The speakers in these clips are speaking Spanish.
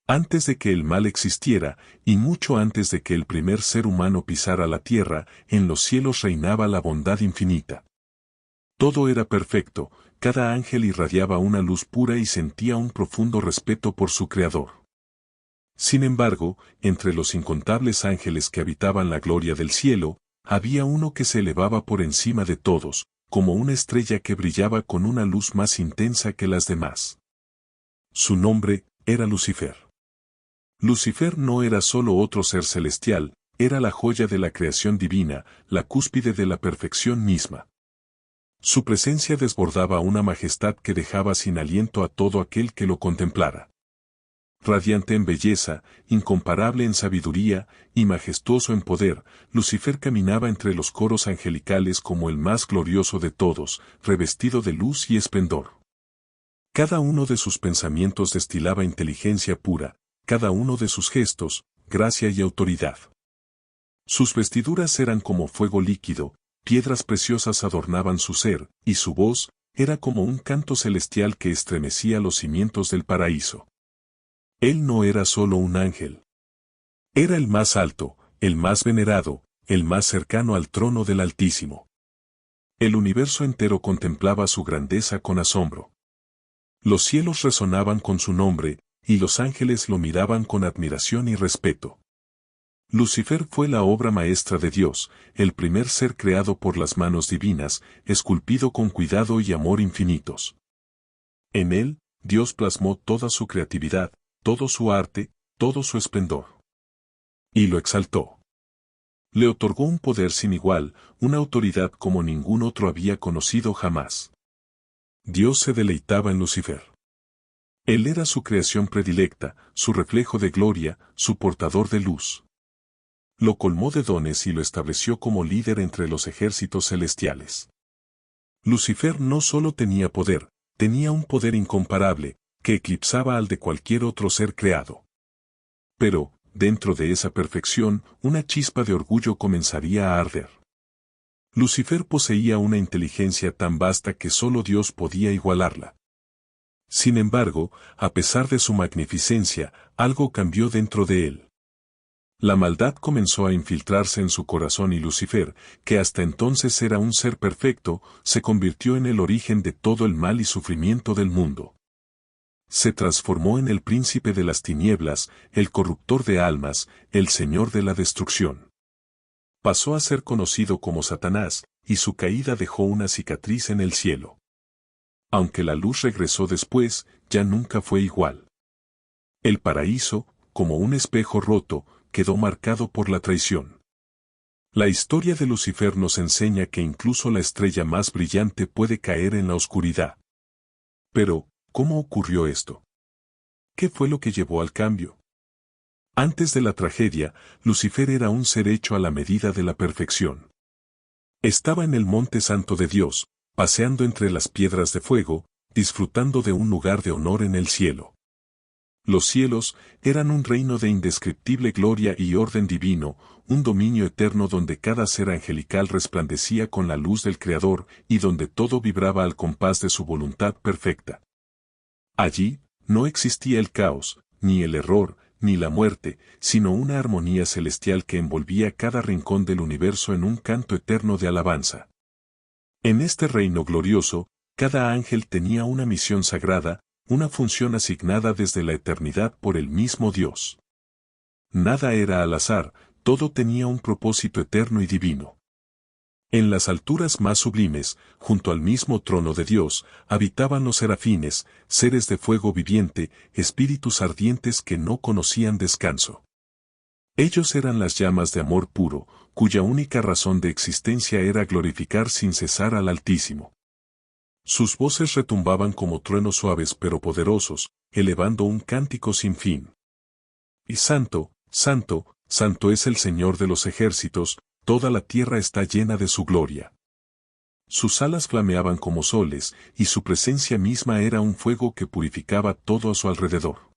Antes de que el mal existiera, y mucho antes de que el primer ser humano pisara la tierra, en los cielos reinaba la bondad infinita. Todo era perfecto, cada ángel irradiaba una luz pura y sentía un profundo respeto por su Creador. Sin embargo, entre los incontables ángeles que habitaban la gloria del cielo, había uno que se elevaba por encima de todos, como una estrella que brillaba con una luz más intensa que las demás. Su nombre era Lucifer. Lucifer no era solo otro ser celestial, era la joya de la creación divina, la cúspide de la perfección misma. Su presencia desbordaba una majestad que dejaba sin aliento a todo aquel que lo contemplara. Radiante en belleza, incomparable en sabiduría, y majestuoso en poder, Lucifer caminaba entre los coros angelicales como el más glorioso de todos, revestido de luz y esplendor. Cada uno de sus pensamientos destilaba inteligencia pura, cada uno de sus gestos, gracia y autoridad. Sus vestiduras eran como fuego líquido, piedras preciosas adornaban su ser, y su voz era como un canto celestial que estremecía los cimientos del paraíso. Él no era solo un ángel. Era el más alto, el más venerado, el más cercano al trono del Altísimo. El universo entero contemplaba su grandeza con asombro. Los cielos resonaban con su nombre, y los ángeles lo miraban con admiración y respeto. Lucifer fue la obra maestra de Dios, el primer ser creado por las manos divinas, esculpido con cuidado y amor infinitos. En él, Dios plasmó toda su creatividad, todo su arte, todo su esplendor. Y lo exaltó. Le otorgó un poder sin igual, una autoridad como ningún otro había conocido jamás. Dios se deleitaba en Lucifer. Él era su creación predilecta, su reflejo de gloria, su portador de luz. Lo colmó de dones y lo estableció como líder entre los ejércitos celestiales. Lucifer no solo tenía poder, tenía un poder incomparable, que eclipsaba al de cualquier otro ser creado. Pero, dentro de esa perfección, una chispa de orgullo comenzaría a arder. Lucifer poseía una inteligencia tan vasta que solo Dios podía igualarla. Sin embargo, a pesar de su magnificencia, algo cambió dentro de él. La maldad comenzó a infiltrarse en su corazón y Lucifer, que hasta entonces era un ser perfecto, se convirtió en el origen de todo el mal y sufrimiento del mundo. Se transformó en el príncipe de las tinieblas, el corruptor de almas, el señor de la destrucción. Pasó a ser conocido como Satanás, y su caída dejó una cicatriz en el cielo. Aunque la luz regresó después, ya nunca fue igual. El paraíso, como un espejo roto, quedó marcado por la traición. La historia de Lucifer nos enseña que incluso la estrella más brillante puede caer en la oscuridad. Pero, ¿cómo ocurrió esto? ¿Qué fue lo que llevó al cambio? Antes de la tragedia, Lucifer era un ser hecho a la medida de la perfección. Estaba en el monte santo de Dios, paseando entre las piedras de fuego, disfrutando de un lugar de honor en el cielo. Los cielos eran un reino de indescriptible gloria y orden divino, un dominio eterno donde cada ser angelical resplandecía con la luz del Creador y donde todo vibraba al compás de su voluntad perfecta. Allí, no existía el caos, ni el error, ni la muerte, sino una armonía celestial que envolvía cada rincón del universo en un canto eterno de alabanza. En este reino glorioso, cada ángel tenía una misión sagrada, una función asignada desde la eternidad por el mismo Dios. Nada era al azar, todo tenía un propósito eterno y divino. En las alturas más sublimes, junto al mismo trono de Dios, habitaban los serafines, seres de fuego viviente, espíritus ardientes que no conocían descanso. Ellos eran las llamas de amor puro, cuya única razón de existencia era glorificar sin cesar al Altísimo. Sus voces retumbaban como truenos suaves pero poderosos, elevando un cántico sin fin. Y santo, santo, santo es el Señor de los ejércitos, toda la tierra está llena de su gloria. Sus alas flameaban como soles, y su presencia misma era un fuego que purificaba todo a su alrededor.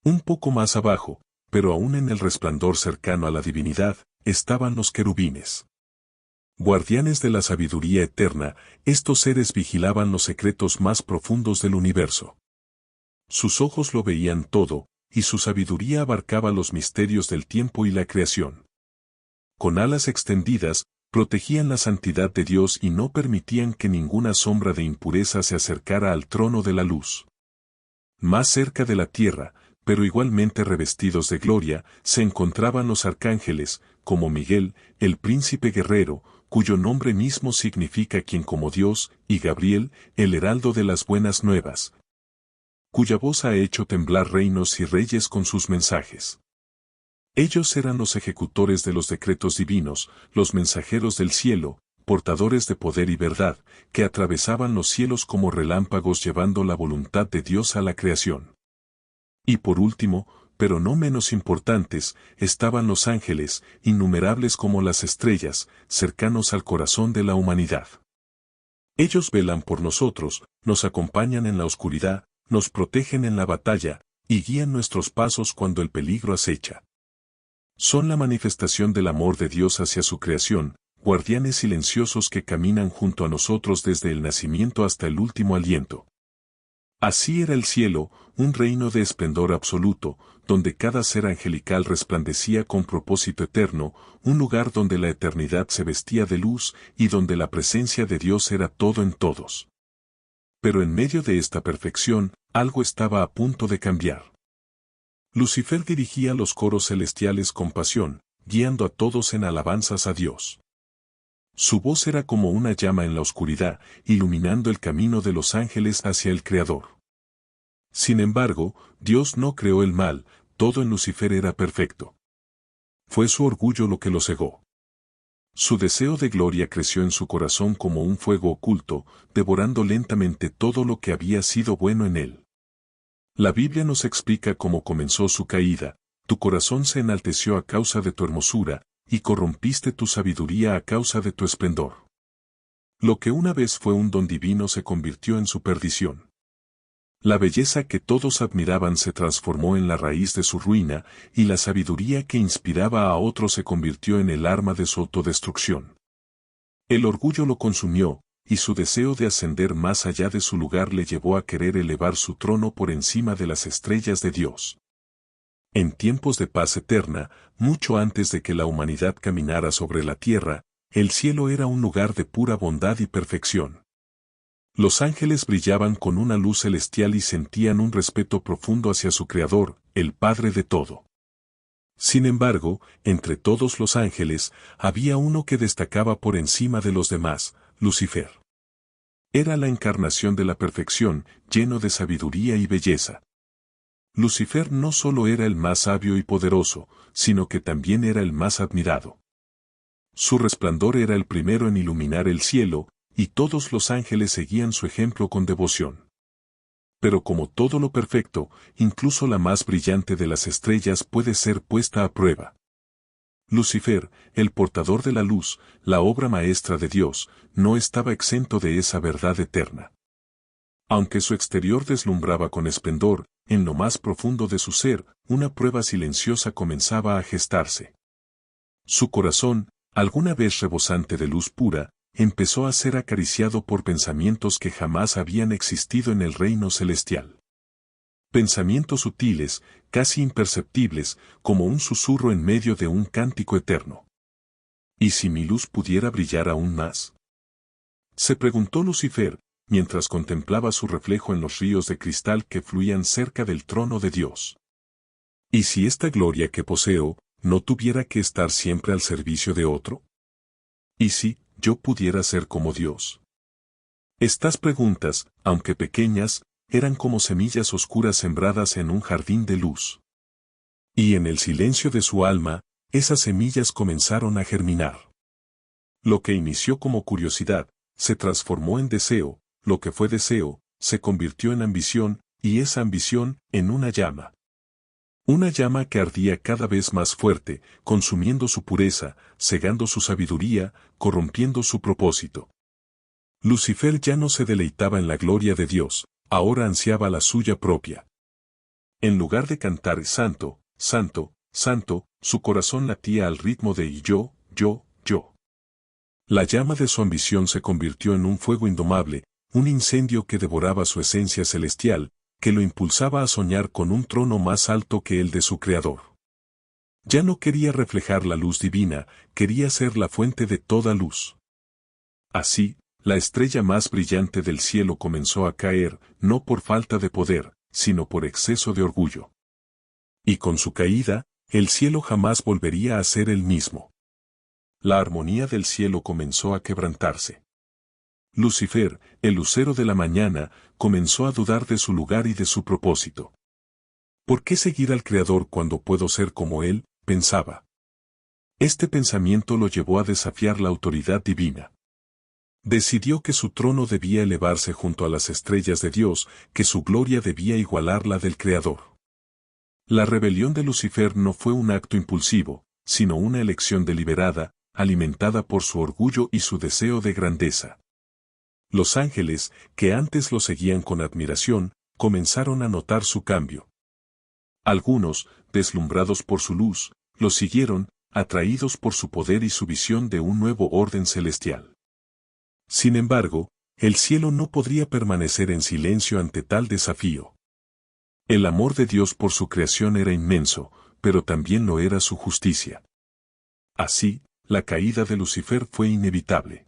Un poco más abajo, pero aún en el resplandor cercano a la divinidad, estaban los querubines. Guardianes de la sabiduría eterna, estos seres vigilaban los secretos más profundos del universo. Sus ojos lo veían todo, y su sabiduría abarcaba los misterios del tiempo y la creación. Con alas extendidas, protegían la santidad de Dios y no permitían que ninguna sombra de impureza se acercara al trono de la luz. Más cerca de la tierra, pero igualmente revestidos de gloria, se encontraban los arcángeles, como Miguel, el príncipe guerrero, cuyo nombre mismo significa quien como Dios, y Gabriel, el heraldo de las buenas nuevas, cuya voz ha hecho temblar reinos y reyes con sus mensajes. Ellos eran los ejecutores de los decretos divinos, los mensajeros del cielo, portadores de poder y verdad, que atravesaban los cielos como relámpagos llevando la voluntad de Dios a la creación. Y por último, pero no menos importantes, estaban los ángeles, innumerables como las estrellas, cercanos al corazón de la humanidad. Ellos velan por nosotros, nos acompañan en la oscuridad, nos protegen en la batalla, y guían nuestros pasos cuando el peligro acecha. Son la manifestación del amor de Dios hacia su creación, guardianes silenciosos que caminan junto a nosotros desde el nacimiento hasta el último aliento. Así era el cielo, un reino de esplendor absoluto, donde cada ser angelical resplandecía con propósito eterno, un lugar donde la eternidad se vestía de luz y donde la presencia de Dios era todo en todos. Pero en medio de esta perfección, algo estaba a punto de cambiar. Lucifer dirigía los coros celestiales con pasión, guiando a todos en alabanzas a Dios. Su voz era como una llama en la oscuridad, iluminando el camino de los ángeles hacia el Creador. Sin embargo, Dios no creó el mal, todo en Lucifer era perfecto. Fue su orgullo lo que lo cegó. Su deseo de gloria creció en su corazón como un fuego oculto, devorando lentamente todo lo que había sido bueno en él. La Biblia nos explica cómo comenzó su caída: tu corazón se enalteció a causa de tu hermosura, y corrompiste tu sabiduría a causa de tu esplendor. Lo que una vez fue un don divino se convirtió en su perdición. La belleza que todos admiraban se transformó en la raíz de su ruina, y la sabiduría que inspiraba a otros se convirtió en el arma de su autodestrucción. El orgullo lo consumió, y su deseo de ascender más allá de su lugar le llevó a querer elevar su trono por encima de las estrellas de Dios. En tiempos de paz eterna, mucho antes de que la humanidad caminara sobre la tierra, el cielo era un lugar de pura bondad y perfección. Los ángeles brillaban con una luz celestial y sentían un respeto profundo hacia su Creador, el Padre de todo. Sin embargo, entre todos los ángeles, había uno que destacaba por encima de los demás: Lucifer. Era la encarnación de la perfección, lleno de sabiduría y belleza. Lucifer no solo era el más sabio y poderoso, sino que también era el más admirado. Su resplandor era el primero en iluminar el cielo, y todos los ángeles seguían su ejemplo con devoción. Pero como todo lo perfecto, incluso la más brillante de las estrellas puede ser puesta a prueba. Lucifer, el portador de la luz, la obra maestra de Dios, no estaba exento de esa verdad eterna. Aunque su exterior deslumbraba con esplendor, en lo más profundo de su ser, una prueba silenciosa comenzaba a gestarse. Su corazón, alguna vez rebosante de luz pura, empezó a ser acariciado por pensamientos que jamás habían existido en el reino celestial. Pensamientos sutiles, casi imperceptibles, como un susurro en medio de un cántico eterno. ¿Y si mi luz pudiera brillar aún más?, se preguntó Lucifer, mientras contemplaba su reflejo en los ríos de cristal que fluían cerca del trono de Dios. ¿Y si esta gloria que poseo no tuviera que estar siempre al servicio de otro? ¿Y si yo pudiera ser como Dios? Estas preguntas, aunque pequeñas, eran como semillas oscuras sembradas en un jardín de luz. Y en el silencio de su alma, esas semillas comenzaron a germinar. Lo que inició como curiosidad, se transformó en deseo; lo que fue deseo, se convirtió en ambición, y esa ambición, en una llama. Una llama que ardía cada vez más fuerte, consumiendo su pureza, cegando su sabiduría, corrompiendo su propósito. Lucifer ya no se deleitaba en la gloria de Dios, ahora ansiaba la suya propia. En lugar de cantar santo, santo, santo, su corazón latía al ritmo de yo, yo, yo. La llama de su ambición se convirtió en un fuego indomable, un incendio que devoraba su esencia celestial, que lo impulsaba a soñar con un trono más alto que el de su creador. Ya no quería reflejar la luz divina, quería ser la fuente de toda luz. Así, la estrella más brillante del cielo comenzó a caer, no por falta de poder, sino por exceso de orgullo. Y con su caída, el cielo jamás volvería a ser el mismo. La armonía del cielo comenzó a quebrantarse. Lucifer, el lucero de la mañana, comenzó a dudar de su lugar y de su propósito. ¿Por qué seguir al Creador cuando puedo ser como Él?, pensaba. Este pensamiento lo llevó a desafiar la autoridad divina. Decidió que su trono debía elevarse junto a las estrellas de Dios, que su gloria debía igualar la del Creador. La rebelión de Lucifer no fue un acto impulsivo, sino una elección deliberada, alimentada por su orgullo y su deseo de grandeza. Los ángeles, que antes lo seguían con admiración, comenzaron a notar su cambio. Algunos, deslumbrados por su luz, lo siguieron, atraídos por su poder y su visión de un nuevo orden celestial. Sin embargo, el cielo no podría permanecer en silencio ante tal desafío. El amor de Dios por su creación era inmenso, pero también lo era su justicia. Así, la caída de Lucifer fue inevitable.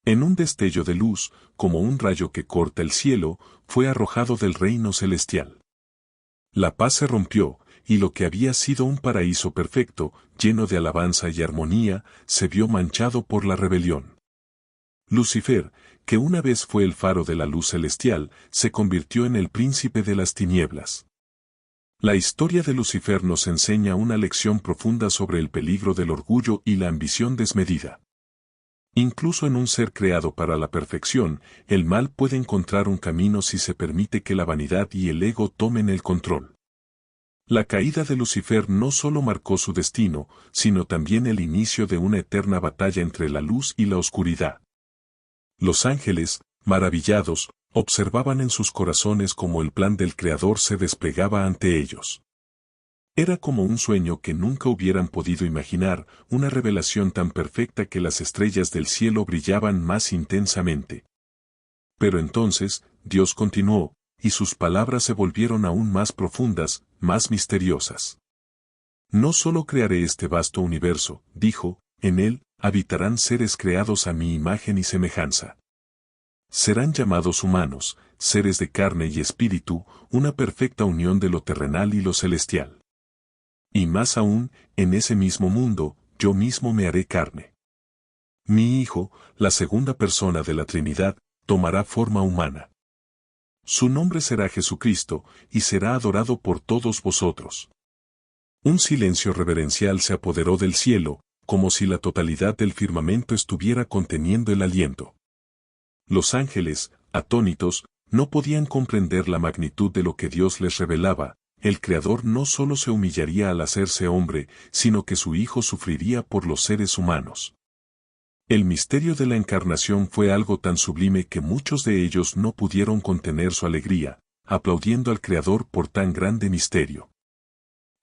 En un destello de luz, como un rayo que corta el cielo, fue arrojado del reino celestial. La paz se rompió, y lo que había sido un paraíso perfecto, lleno de alabanza y armonía, se vio manchado por la rebelión. Lucifer, que una vez fue el faro de la luz celestial, se convirtió en el príncipe de las tinieblas. La historia de Lucifer nos enseña una lección profunda sobre el peligro del orgullo y la ambición desmedida. Incluso en un ser creado para la perfección, el mal puede encontrar un camino si se permite que la vanidad y el ego tomen el control. La caída de Lucifer no solo marcó su destino, sino también el inicio de una eterna batalla entre la luz y la oscuridad. Los ángeles, maravillados, observaban en sus corazones cómo el plan del Creador se desplegaba ante ellos. Era como un sueño que nunca hubieran podido imaginar, una revelación tan perfecta que las estrellas del cielo brillaban más intensamente. Pero entonces, Dios continuó, y sus palabras se volvieron aún más profundas, más misteriosas. No solo crearé este vasto universo, dijo, en él, habitarán seres creados a mi imagen y semejanza. Serán llamados humanos, seres de carne y espíritu, una perfecta unión de lo terrenal y lo celestial. Y más aún, en ese mismo mundo, yo mismo me haré carne. Mi Hijo, la segunda persona de la Trinidad, tomará forma humana. Su nombre será Jesucristo, y será adorado por todos vosotros. Un silencio reverencial se apoderó del cielo, como si la totalidad del firmamento estuviera conteniendo el aliento. Los ángeles, atónitos, no podían comprender la magnitud de lo que Dios les revelaba. El Creador no solo se humillaría al hacerse hombre, sino que su Hijo sufriría por los seres humanos. El misterio de la encarnación fue algo tan sublime que muchos de ellos no pudieron contener su alegría, aplaudiendo al Creador por tan grande misterio.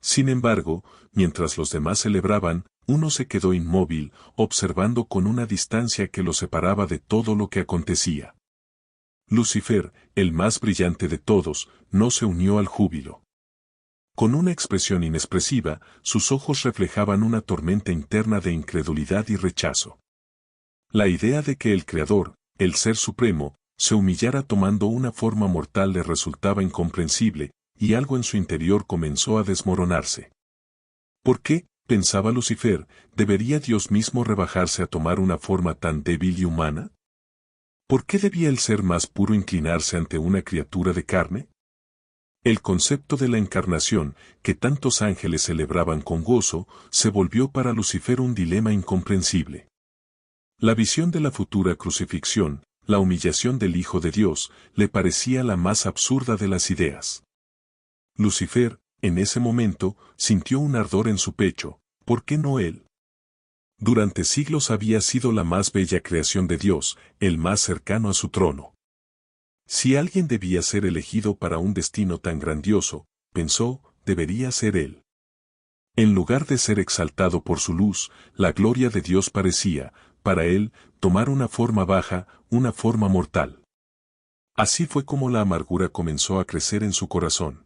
Sin embargo, mientras los demás celebraban, uno se quedó inmóvil, observando con una distancia que lo separaba de todo lo que acontecía. Lucifer, el más brillante de todos, no se unió al júbilo. Con una expresión inexpresiva, sus ojos reflejaban una tormenta interna de incredulidad y rechazo. La idea de que el Creador, el Ser Supremo, se humillara tomando una forma mortal le resultaba incomprensible, y algo en su interior comenzó a desmoronarse. ¿Por qué, pensaba Lucifer, debería Dios mismo rebajarse a tomar una forma tan débil y humana? ¿Por qué debía el ser más puro inclinarse ante una criatura de carne? El concepto de la encarnación, que tantos ángeles celebraban con gozo, se volvió para Lucifer un dilema incomprensible. La visión de la futura crucifixión, la humillación del Hijo de Dios, le parecía la más absurda de las ideas. Lucifer, en ese momento, sintió un ardor en su pecho. ¿Por qué no él? Durante siglos había sido la más bella creación de Dios, el más cercano a su trono. Si alguien debía ser elegido para un destino tan grandioso, pensó, debería ser él. En lugar de ser exaltado por su luz, la gloria de Dios parecía, para él, tomar una forma baja, una forma mortal. Así fue como la amargura comenzó a crecer en su corazón.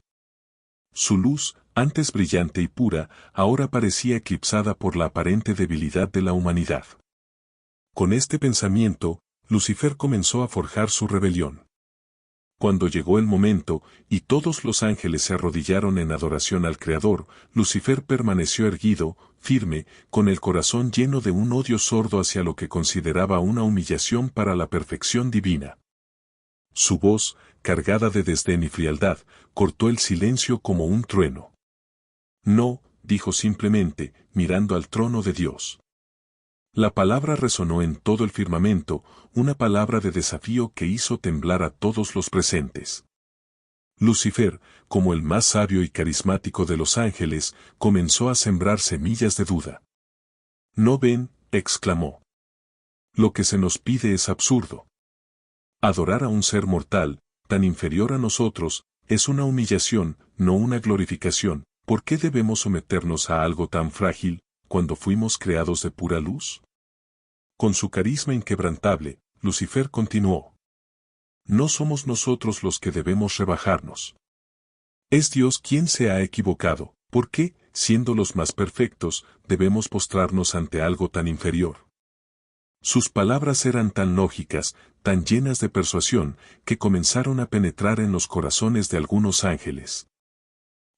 Su luz, antes brillante y pura, ahora parecía eclipsada por la aparente debilidad de la humanidad. Con este pensamiento, Lucifer comenzó a forjar su rebelión. Cuando llegó el momento, y todos los ángeles se arrodillaron en adoración al Creador, Lucifer permaneció erguido, firme, con el corazón lleno de un odio sordo hacia lo que consideraba una humillación para la perfección divina. Su voz, cargada de desdén y frialdad, cortó el silencio como un trueno. No, dijo simplemente, mirando al trono de Dios. La palabra resonó en todo el firmamento, una palabra de desafío que hizo temblar a todos los presentes. Lucifer, como el más sabio y carismático de los ángeles, comenzó a sembrar semillas de duda. ¿No ven?, exclamó. Lo que se nos pide es absurdo. Adorar a un ser mortal, tan inferior a nosotros, es una humillación, no una glorificación. ¿Por qué debemos someternos a algo tan frágil, cuando fuimos creados de pura luz? Con su carisma inquebrantable, Lucifer continuó. No somos nosotros los que debemos rebajarnos. Es Dios quien se ha equivocado. ¿Por qué, siendo los más perfectos, debemos postrarnos ante algo tan inferior? Sus palabras eran tan lógicas, tan llenas de persuasión, que comenzaron a penetrar en los corazones de algunos ángeles.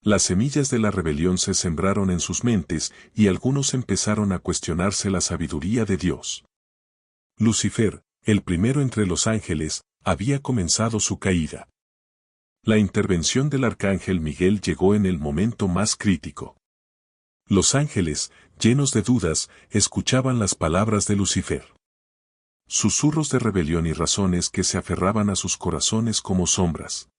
Las semillas de la rebelión se sembraron en sus mentes y algunos empezaron a cuestionarse la sabiduría de Dios. Lucifer, el primero entre los ángeles, había comenzado su caída. La intervención del arcángel Miguel llegó en el momento más crítico. Los ángeles, llenos de dudas, escuchaban las palabras de Lucifer. Susurros de rebelión y razones que se aferraban a sus corazones como sombras.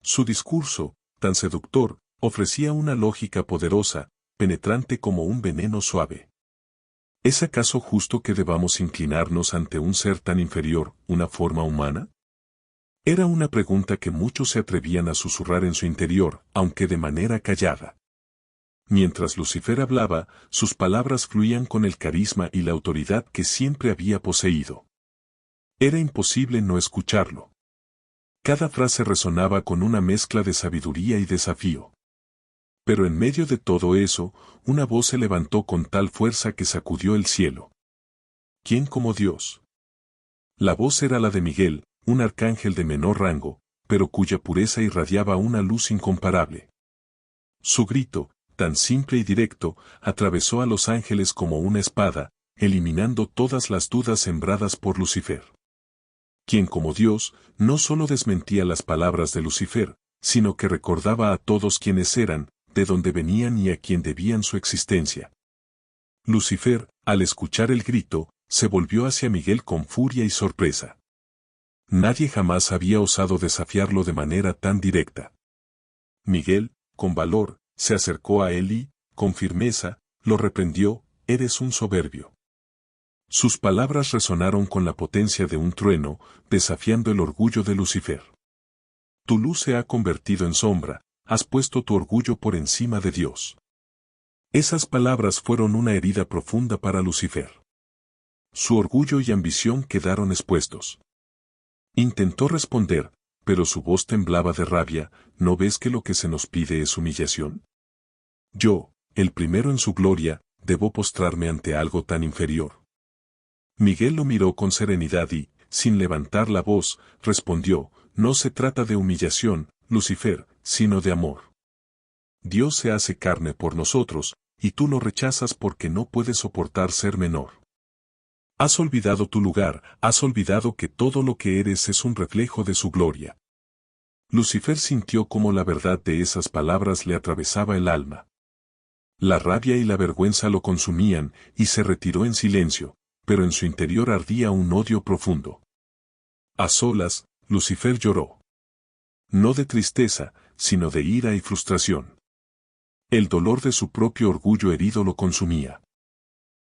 Su discurso, tan seductor, ofrecía una lógica poderosa, penetrante como un veneno suave. ¿Es acaso justo que debamos inclinarnos ante un ser tan inferior, una forma humana? Era una pregunta que muchos se atrevían a susurrar en su interior, aunque de manera callada. Mientras Lucifer hablaba, sus palabras fluían con el carisma y la autoridad que siempre había poseído. Era imposible no escucharlo. Cada frase resonaba con una mezcla de sabiduría y desafío. Pero en medio de todo eso, una voz se levantó con tal fuerza que sacudió el cielo. ¿Quién como Dios? La voz era la de Miguel, un arcángel de menor rango, pero cuya pureza irradiaba una luz incomparable. Su grito, tan simple y directo, atravesó a los ángeles como una espada, eliminando todas las dudas sembradas por Lucifer. Quien como Dios, no solo desmentía las palabras de Lucifer, sino que recordaba a todos quienes eran, de dónde venían y a quién debían su existencia. Lucifer, al escuchar el grito, se volvió hacia Miguel con furia y sorpresa. Nadie jamás había osado desafiarlo de manera tan directa. Miguel, con valor, se acercó a él y, con firmeza, lo reprendió: «Eres un soberbio». Sus palabras resonaron con la potencia de un trueno, desafiando el orgullo de Lucifer. Tu luz se ha convertido en sombra, has puesto tu orgullo por encima de Dios. Esas palabras fueron una herida profunda para Lucifer. Su orgullo y ambición quedaron expuestos. Intentó responder, pero su voz temblaba de rabia. ¿No ves que lo que se nos pide es humillación? Yo, el primero en su gloria, debo postrarme ante algo tan inferior. Miguel lo miró con serenidad y, sin levantar la voz, respondió: no se trata de humillación, Lucifer, sino de amor. Dios se hace carne por nosotros, y tú lo rechazas porque no puedes soportar ser menor. Has olvidado tu lugar, has olvidado que todo lo que eres es un reflejo de su gloria. Lucifer sintió cómo la verdad de esas palabras le atravesaba el alma. La rabia y la vergüenza lo consumían, y se retiró en silencio, pero en su interior ardía un odio profundo. A solas, Lucifer lloró. No de tristeza, sino de ira y frustración. El dolor de su propio orgullo herido lo consumía.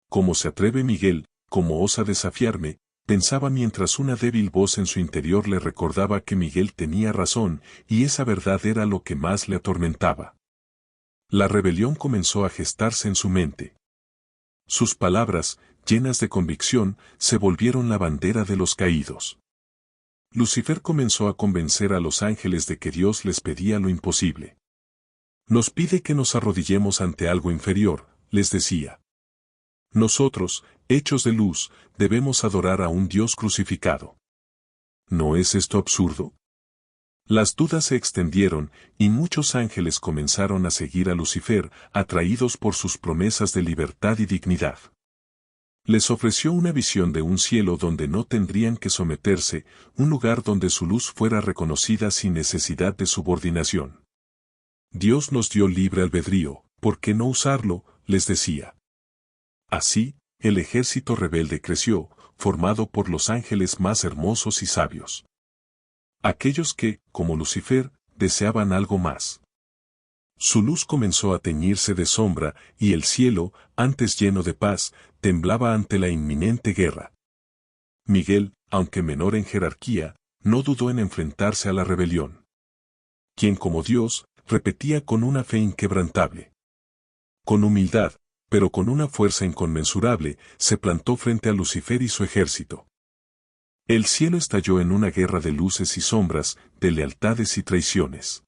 ¿Cómo se atreve Miguel? ¿Cómo osa desafiarme?, pensaba mientras una débil voz en su interior le recordaba que Miguel tenía razón, y esa verdad era lo que más le atormentaba. La rebelión comenzó a gestarse en su mente. Sus palabras, llenas de convicción, se volvieron la bandera de los caídos. Lucifer comenzó a convencer a los ángeles de que Dios les pedía lo imposible. Nos pide que nos arrodillemos ante algo inferior, les decía. Nosotros, hechos de luz, debemos adorar a un Dios crucificado. ¿No es esto absurdo? Las dudas se extendieron, y muchos ángeles comenzaron a seguir a Lucifer, atraídos por sus promesas de libertad y dignidad. Les ofreció una visión de un cielo donde no tendrían que someterse, un lugar donde su luz fuera reconocida sin necesidad de subordinación. Dios nos dio libre albedrío, ¿por qué no usarlo?, les decía. Así, el ejército rebelde creció, formado por los ángeles más hermosos y sabios. Aquellos que, como Lucifer, deseaban algo más. Su luz comenzó a teñirse de sombra, y el cielo, antes lleno de paz, temblaba ante la inminente guerra. Miguel, aunque menor en jerarquía, no dudó en enfrentarse a la rebelión. Quien como Dios, repetía con una fe inquebrantable. Con humildad, pero con una fuerza inconmensurable, se plantó frente a Lucifer y su ejército. El cielo estalló en una guerra de luces y sombras, de lealtades y traiciones.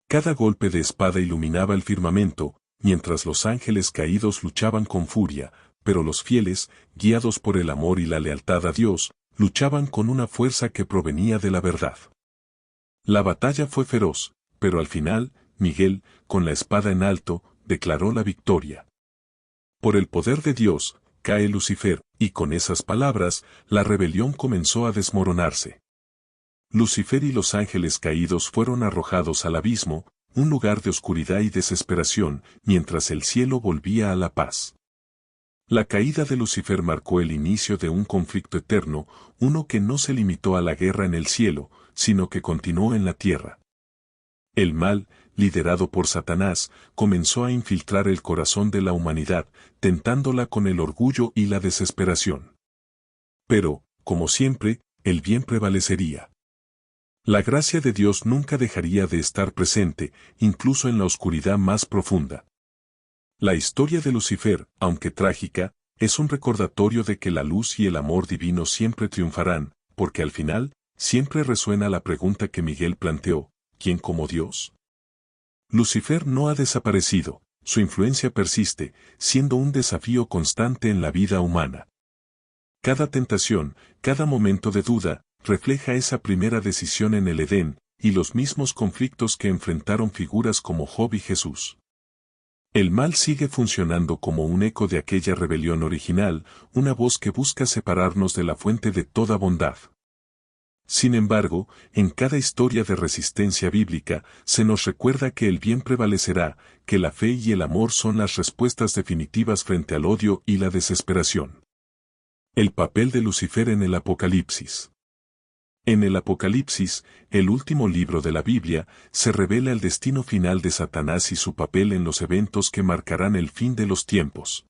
Cada golpe de espada iluminaba el firmamento, mientras los ángeles caídos luchaban con furia, pero los fieles, guiados por el amor y la lealtad a Dios, luchaban con una fuerza que provenía de la verdad. La batalla fue feroz, pero al final, Miguel, con la espada en alto, declaró la victoria. Por el poder de Dios, cae Lucifer, y con esas palabras, la rebelión comenzó a desmoronarse. Lucifer y los ángeles caídos fueron arrojados al abismo, un lugar de oscuridad y desesperación, mientras el cielo volvía a la paz. La caída de Lucifer marcó el inicio de un conflicto eterno, uno que no se limitó a la guerra en el cielo, sino que continuó en la tierra. El mal, liderado por Satanás, comenzó a infiltrar el corazón de la humanidad, tentándola con el orgullo y la desesperación. Pero, como siempre, el bien prevalecería. La gracia de Dios nunca dejaría de estar presente, incluso en la oscuridad más profunda. La historia de Lucifer, aunque trágica, es un recordatorio de que la luz y el amor divino siempre triunfarán, porque al final, siempre resuena la pregunta que Miguel planteó: ¿quién como Dios? Lucifer no ha desaparecido, su influencia persiste, siendo un desafío constante en la vida humana. Cada tentación, cada momento de duda, refleja esa primera decisión en el Edén, y los mismos conflictos que enfrentaron figuras como Job y Jesús. El mal sigue funcionando como un eco de aquella rebelión original, una voz que busca separarnos de la fuente de toda bondad. Sin embargo, en cada historia de resistencia bíblica, se nos recuerda que el bien prevalecerá, que la fe y el amor son las respuestas definitivas frente al odio y la desesperación. El papel de Lucifer en el Apocalipsis. En el Apocalipsis, el último libro de la Biblia, se revela el destino final de Satanás y su papel en los eventos que marcarán el fin de los tiempos.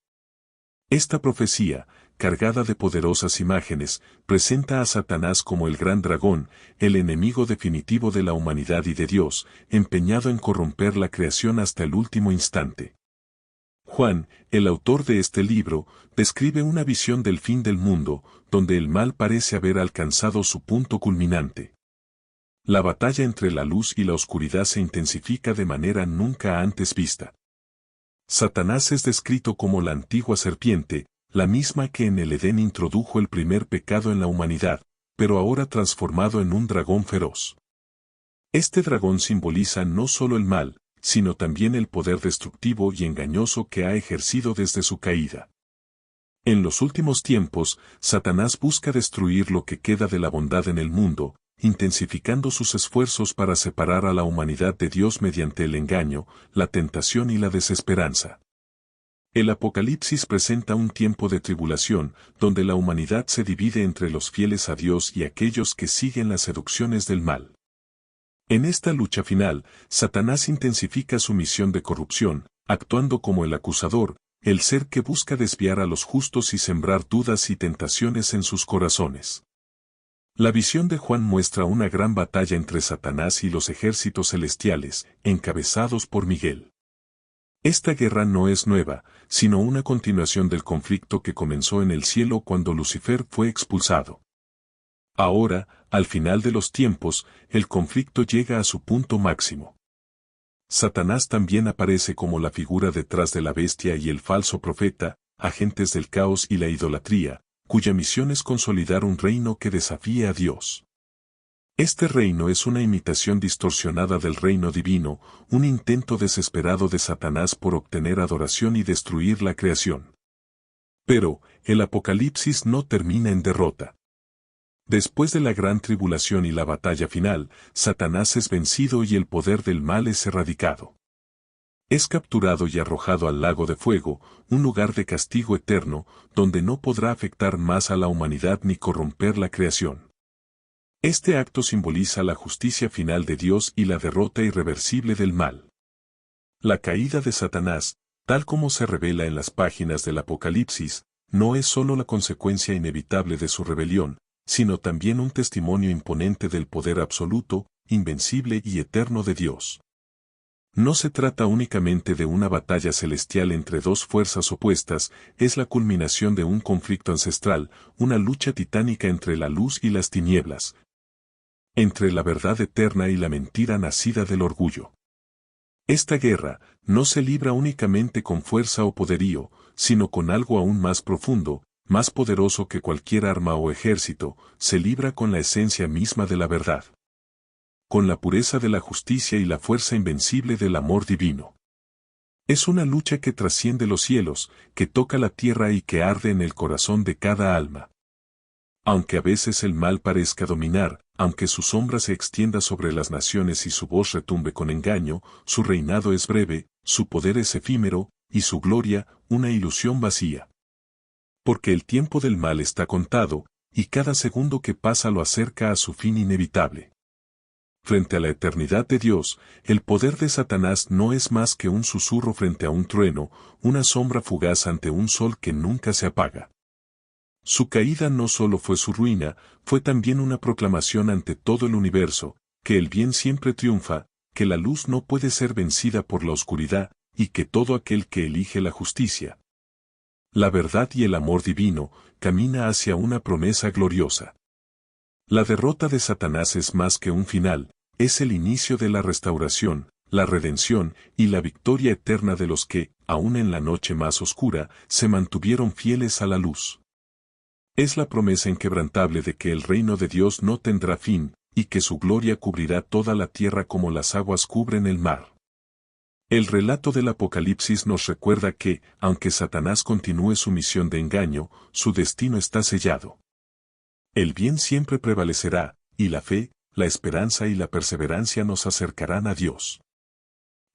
Esta profecía, cargada de poderosas imágenes, presenta a Satanás como el gran dragón, el enemigo definitivo de la humanidad y de Dios, empeñado en corromper la creación hasta el último instante. Juan, el autor de este libro, describe una visión del fin del mundo, donde el mal parece haber alcanzado su punto culminante. La batalla entre la luz y la oscuridad se intensifica de manera nunca antes vista. Satanás es descrito como la antigua serpiente, la misma que en el Edén introdujo el primer pecado en la humanidad, pero ahora transformado en un dragón feroz. Este dragón simboliza no solo el mal, sino también el poder destructivo y engañoso que ha ejercido desde su caída. En los últimos tiempos, Satanás busca destruir lo que queda de la bondad en el mundo, intensificando sus esfuerzos para separar a la humanidad de Dios mediante el engaño, la tentación y la desesperanza. El Apocalipsis presenta un tiempo de tribulación, donde la humanidad se divide entre los fieles a Dios y aquellos que siguen las seducciones del mal. En esta lucha final, Satanás intensifica su misión de corrupción, actuando como el acusador, el ser que busca desviar a los justos y sembrar dudas y tentaciones en sus corazones. La visión de Juan muestra una gran batalla entre Satanás y los ejércitos celestiales, encabezados por Miguel. Esta guerra no es nueva, sino una continuación del conflicto que comenzó en el cielo cuando Lucifer fue expulsado. Ahora, al final de los tiempos, el conflicto llega a su punto máximo. Satanás también aparece como la figura detrás de la bestia y el falso profeta, agentes del caos y la idolatría, cuya misión es consolidar un reino que desafíe a Dios. Este reino es una imitación distorsionada del reino divino, un intento desesperado de Satanás por obtener adoración y destruir la creación. Pero, el Apocalipsis no termina en derrota. Después de la gran tribulación y la batalla final, Satanás es vencido y el poder del mal es erradicado. Es capturado y arrojado al lago de fuego, un lugar de castigo eterno, donde no podrá afectar más a la humanidad ni corromper la creación. Este acto simboliza la justicia final de Dios y la derrota irreversible del mal. La caída de Satanás, tal como se revela en las páginas del Apocalipsis, no es sólo la consecuencia inevitable de su rebelión, sino también un testimonio imponente del poder absoluto, invencible y eterno de Dios. No se trata únicamente de una batalla celestial entre dos fuerzas opuestas, es la culminación de un conflicto ancestral, una lucha titánica entre la luz y las tinieblas, entre la verdad eterna y la mentira nacida del orgullo. Esta guerra no se libra únicamente con fuerza o poderío, sino con algo aún más profundo, más poderoso que cualquier arma o ejército, se libra con la esencia misma de la verdad. Con la pureza de la justicia y la fuerza invencible del amor divino. Es una lucha que trasciende los cielos, que toca la tierra y que arde en el corazón de cada alma. Aunque a veces el mal parezca dominar, aunque su sombra se extienda sobre las naciones y su voz retumbe con engaño, su reinado es breve, su poder es efímero, y su gloria, una ilusión vacía. Porque el tiempo del mal está contado, y cada segundo que pasa lo acerca a su fin inevitable. Frente a la eternidad de Dios, el poder de Satanás no es más que un susurro frente a un trueno, una sombra fugaz ante un sol que nunca se apaga. Su caída no solo fue su ruina, fue también una proclamación ante todo el universo, que el bien siempre triunfa, que la luz no puede ser vencida por la oscuridad, y que todo aquel que elige la justicia, la verdad y el amor divino, camina hacia una promesa gloriosa. La derrota de Satanás es más que un final, es el inicio de la restauración, la redención y la victoria eterna de los que, aun en la noche más oscura, se mantuvieron fieles a la luz. Es la promesa inquebrantable de que el reino de Dios no tendrá fin, y que su gloria cubrirá toda la tierra como las aguas cubren el mar. El relato del Apocalipsis nos recuerda que, aunque Satanás continúe su misión de engaño, su destino está sellado. El bien siempre prevalecerá, y la fe, la esperanza y la perseverancia nos acercarán a Dios.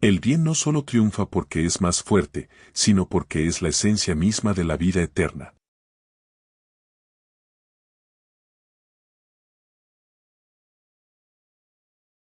El bien no solo triunfa porque es más fuerte, sino porque es la esencia misma de la vida eterna.